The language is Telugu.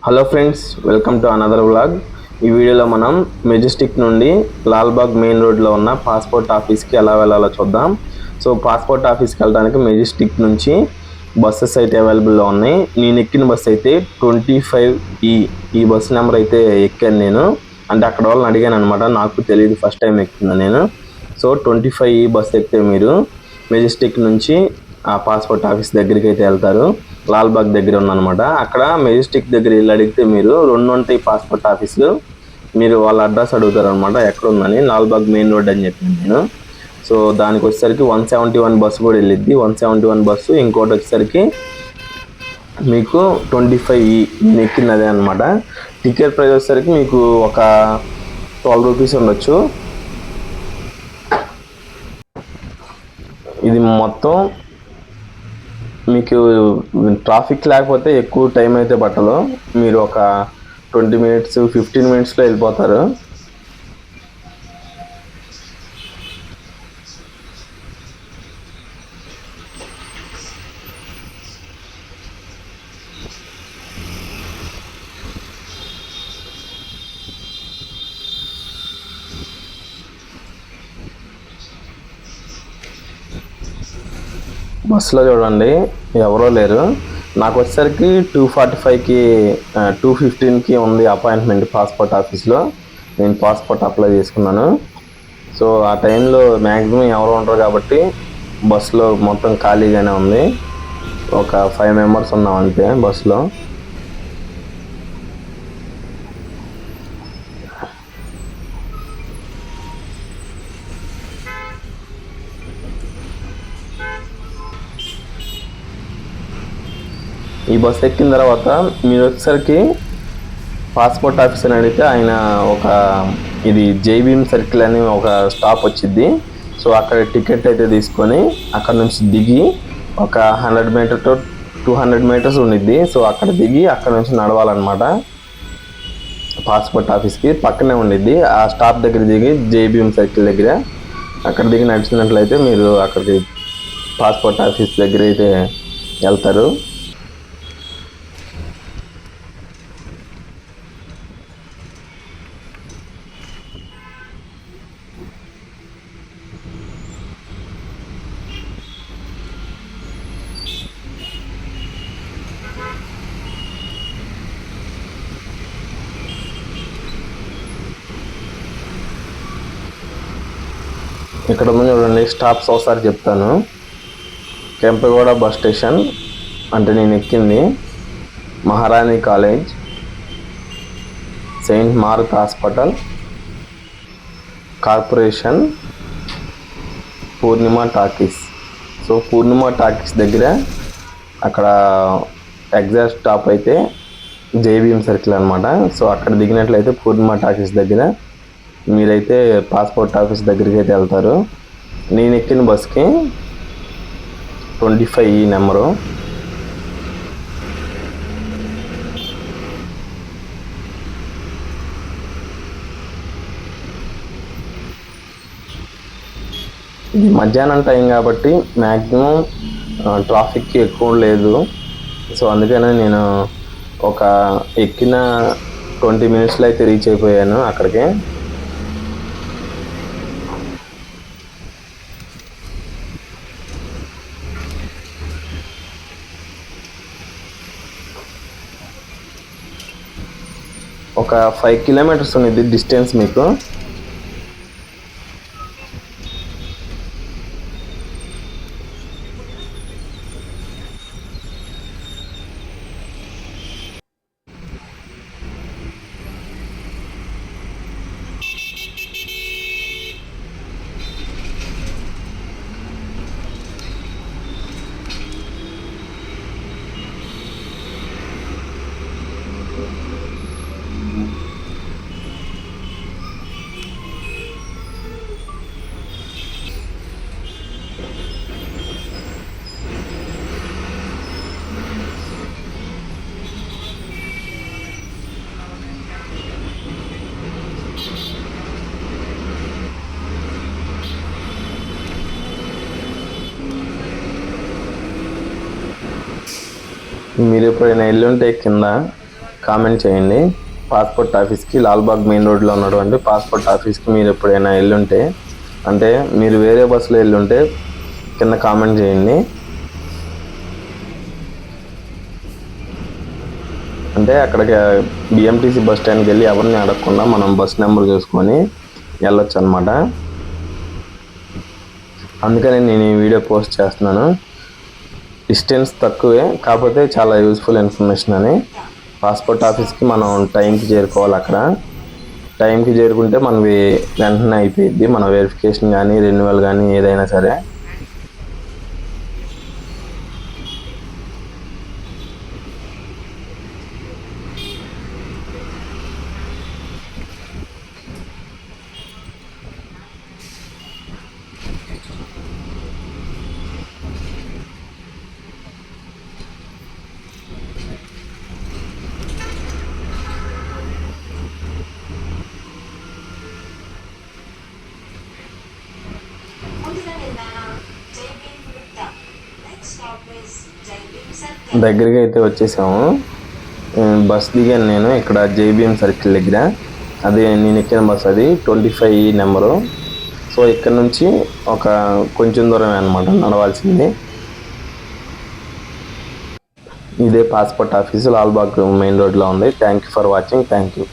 Hello friends, welcome to another vlog. ఈ వీడియోలో మనం మెజెస్టిక్ నుండి లాల్బాగ్ మెయిన్ రోడ్లో ఉన్న పాస్పోర్ట్ ఆఫీస్కి ఎలా వెళ్ళాలో చూద్దాం. సో పాస్పోర్ట్ ఆఫీస్కి వెళ్ళడానికి మెజెస్టిక్ నుంచి బస్సెస్ అయితే అవైలబుల్లో ఉన్నాయి. నేను ఎక్కిన బస్సు అయితే 25E. ఈ బస్సు నెంబర్ అయితే ఎక్కాను నేను. అంటే అక్కడ వాళ్ళని అడిగాను అనమాట, నాకు తెలియదు, ఫస్ట్ టైం ఎక్కుతున్నాను నేను. సో 25E బస్సు ఎక్కితే మీరు మెజెస్టిక్ నుంచి ఆ పాస్పోర్ట్ ఆఫీస్ దగ్గరికి అయితే వెళ్తారు. లాల్బాగ్ దగ్గర ఉందన్నమాట. అక్కడ మెజెస్టిక్ దగ్గర వెళ్ళి అడిగితే మీరు 2 ఉంటాయి పాస్పోర్ట్ ఆఫీసులు. మీరు వాళ్ళ అడ్రస్ అడుగుతారు అనమాట, ఎక్కడ ఉందని. లాల్బాగ్ మెయిన్ రోడ్ అని చెప్పాను నేను. సో దానికి వచ్చేసరికి 171 బస్సు కూడా వెళ్ళిద్ది. 171 బస్సు. ఇంకోటి వచ్చేసరికి మీకు 25E నేను ఎక్కింది అదే అనమాట. టికెట్ ప్రైస్ వచ్చేసరికి మీకు ఒక 12 రూపీస్ ఉండొచ్చు. ఇది మొత్తం మీకు ట్రాఫిక్ లేకపోతే ఎక్కువ టైం అయితే పట్టదు. మీరు ఒక 20 మినిట్స్ 15 మినిట్స్లో వెళ్ళిపోతారు. బస్సులో చూడండి ఎవరో లేరు. నాకు వచ్చేసరికి 2:45కి 2:15కి ఉంది అపాయింట్మెంట్ పాస్పోర్ట్ ఆఫీస్లో. నేను పాస్పోర్ట్ అప్లై చేసుకున్నాను. సో ఆ టైంలో మ్యాక్సిమం ఎవరు ఉండరు కాబట్టి బస్సులో మొత్తం ఖాళీగానే ఉంది. ఒక 5 మెంబర్స్ ఉన్నాం అంతే బస్సులో. ఈ బస్ ఎక్కిన తర్వాత మీరు వచ్చేసరికి పాస్పోర్ట్ ఆఫీస్ అని అడిగితే ఆయన ఇది జైభీమ్ సర్కిల్ అని ఒక స్టాప్ వచ్చింది. సో అక్కడ టికెట్ అయితే తీసుకొని అక్కడ నుంచి దిగి ఒక 100 మీటర్ టు 200 మీటర్స్ ఉండిద్ది. సో అక్కడ దిగి అక్కడ నుంచి నడవాలన్నమాట. పాస్పోర్ట్ ఆఫీస్కి పక్కనే ఉండిద్ది. ఆ స్టాప్ దగ్గర దిగి జైభీమ్ సర్కిల్ దగ్గర అక్కడ దిగి నడిచినట్లయితే మీరు అక్కడికి పాస్పోర్ట్ ఆఫీస్ దగ్గర అయితే వెళ్తారు. ఇక్కడ ముందు చూడండి, స్టాప్స్ ఒకసారి చెప్తాను. కెంపగౌడ బస్ స్టేషన్ అంటే నేను ఎక్కింది, Maharani college, Saint Mark hospital, corporation, Purnima talkies. So Purnima talkies దగ్గర అక్కడ ఎగ్జాక్ట్ స్టాప్ అయితే జైభీమ్ సర్కిల్ అనమాట. సో అక్కడ దిగినట్లయితే పూర్ణిమ టాకీస్ దగ్గర మీరైతే పాస్పోర్ట్ ఆఫీస్ దగ్గరికి అయితే వెళ్తారు. నేను ఎక్కిన బస్కి 25E నెంబరు. ఇది మధ్యాహ్నం టైం కాబట్టి మ్యాక్సిమం ట్రాఫిక్ ఎక్కువ లేదు. సో అందుకనే నేను ఒక ఎక్కిన 20 మినిట్స్లో అయితే రీచ్ అయిపోయాను అక్కడికి. ఒక 5 కిలోమీటర్స్ ఉన్నది డిస్టెన్స్ మీకు. మీరు ఎప్పుడైనా ఎల్లుంటే కింద కామెంట్ చేయండి. పాస్పోర్ట్ ఆఫీస్కి లాల్బాగ్ మెయిన్ రోడ్లో ఉన్నటువంటి పాస్పోర్ట్ ఆఫీస్కి మీరు ఎప్పుడైనా వెళ్ళుంటే, అంటే మీరు వేరే బస్సులో వెళ్ళుంటే కింద కామెంట్ చేయండి. అంటే అక్కడికి బిఎంటీసీ బస్ స్టాండ్కి వెళ్ళి ఎవరిని అడగకుండా మనం బస్ నెంబర్ చూసుకొని వెళ్ళొచ్చు అనమాట. అందుకని నేను ఈ వీడియో పోస్ట్ చేస్తున్నాను. డిస్టెన్స్ తక్కువే, కాకపోతే చాలా యూస్ఫుల్ ఇన్ఫర్మేషన్ అని. పాస్పోర్ట్ ఆఫీస్కి మనం టైంకి చేరుకోవాలి. అక్కడ టైంకి చేరుకుంటే మనవి వెంటనే అయిపోయింది, మన వెరిఫికేషన్ కానీ రెన్యువల్ కానీ ఏదైనా సరే. దగ్గరికి అయితే వచ్చేసాము. బస్ దిగాను నేను ఇక్కడ జేబీఎం సర్కిల్ దగ్గర. అది నేను ఎక్కిన బస్ అది 25 నెంబరు. సో ఇక్కడ నుంచి ఒక కొంచెం దూరమే అనమాట నడవాల్సింది. ఇదే పాస్పోర్ట్ ఆఫీసు లాల్బాగ్ మెయిన్ రోడ్లో ఉంది. Thank you for watching. Thank you.